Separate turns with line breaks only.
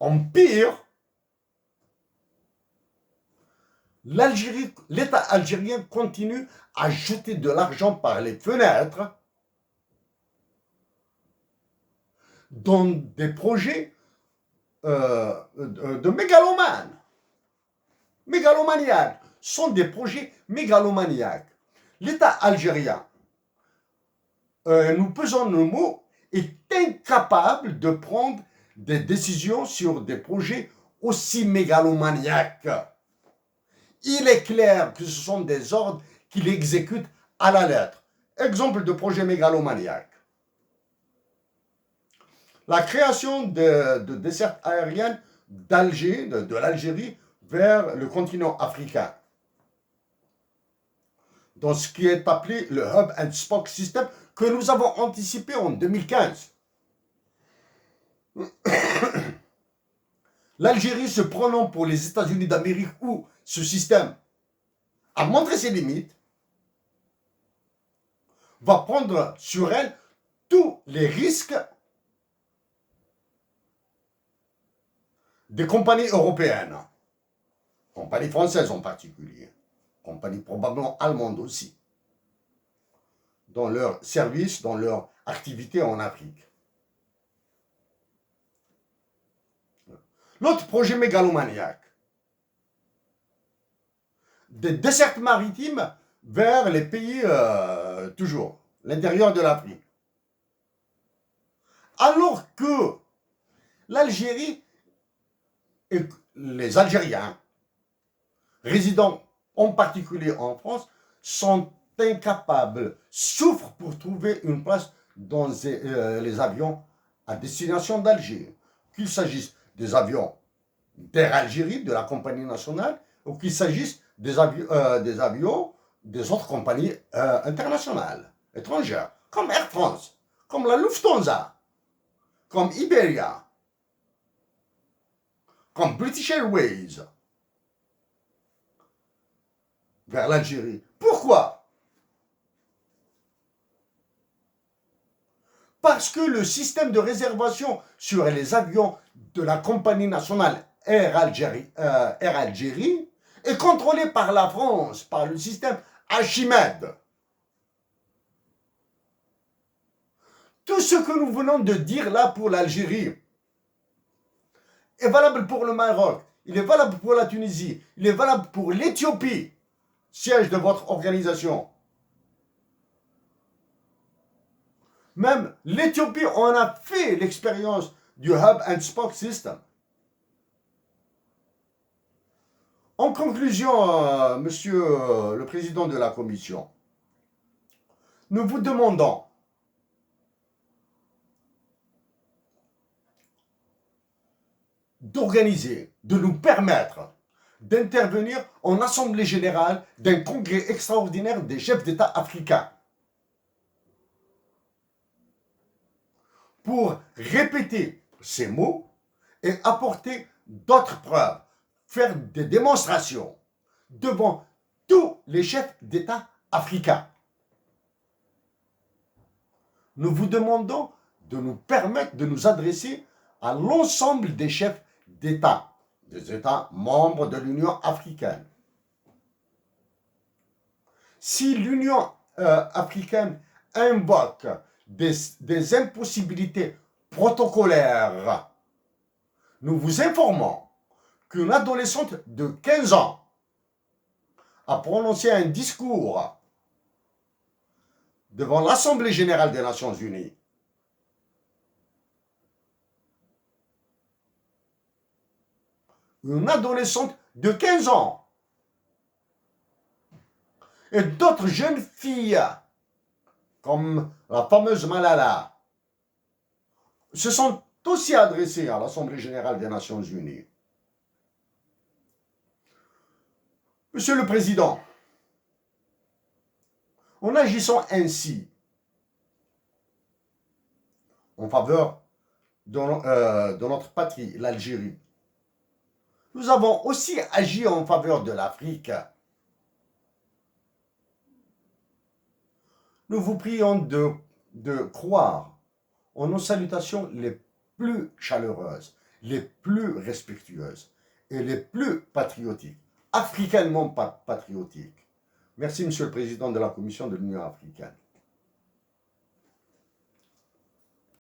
empire, l'État algérien continue à jeter de l'argent par les fenêtres dans des projets de mégalomanes. Mégalomaniaques. Sont des projets mégalomaniaques. L'État algérien, nous pesons nos mots, est incapable de prendre des décisions sur des projets aussi mégalomaniaques. Il est clair que ce sont des ordres qu'il exécute à la lettre. Exemple de projet mégalomaniaque. La création de dessertes aériennes d'Alger, de l'Algérie, vers le continent africain. Dans ce qui est appelé le Hub and Spoke System, que nous avons anticipé en 2015. L'Algérie se prenant pour les États-Unis d'Amérique où ce système a montré ses limites, va prendre sur elle tous les risques des compagnies européennes, compagnies françaises en particulier, compagnies probablement allemandes aussi, dans leur service, dans leur activité en Afrique. L'autre projet mégalomaniaque, des dessertes maritimes vers les pays, toujours, l'intérieur de l'Afrique. Alors que l'Algérie et les Algériens, résidant en particulier en France, sont incapables, souffrent pour trouver une place dans les avions à destination d'Alger. Qu'il s'agisse des avions d'Air Algérie, de la compagnie nationale, ou qu'il s'agisse des avions des autres compagnies internationales, étrangères, comme Air France, comme la Lufthansa, comme Iberia, comme British Airways, vers l'Algérie. Pourquoi? Parce que le système de réservation sur les avions de la compagnie nationale Air Algérie est contrôlé par la France, par le système Archimède. Tout ce que nous venons de dire là pour l'Algérie est valable pour le Maroc, il est valable pour la Tunisie, il est valable pour l'Éthiopie, siège de votre organisation. Même l'Éthiopie en a fait l'expérience du Hub and Spoke System. En conclusion, monsieur le président de la commission, nous vous demandons d'organiser, de nous permettre d'intervenir en assemblée générale d'un congrès extraordinaire des chefs d'État africains pour répéter ces mots et apporter d'autres preuves, faire des démonstrations devant tous les chefs d'État africains. Nous vous demandons de nous permettre de nous adresser à l'ensemble des chefs d'État, des États membres de l'Union africaine. Si l'Union africaine invoque des impossibilités protocolaires, nous vous informons qu'une adolescente de 15 ans a prononcé un discours devant l'Assemblée générale des Nations unies. Une adolescente de 15 ans et d'autres jeunes filles, comme la fameuse Malala, se sont aussi adressées à l'Assemblée générale des Nations unies. Monsieur le Président, en agissant ainsi en faveur de notre patrie, l'Algérie, nous avons aussi agi en faveur de l'Afrique. Nous vous prions de croire en nos salutations les plus chaleureuses les plus respectueuses et les plus patriotiques, africainement patriotiques. Merci, Monsieur le Président de la Commission de l'Union africaine.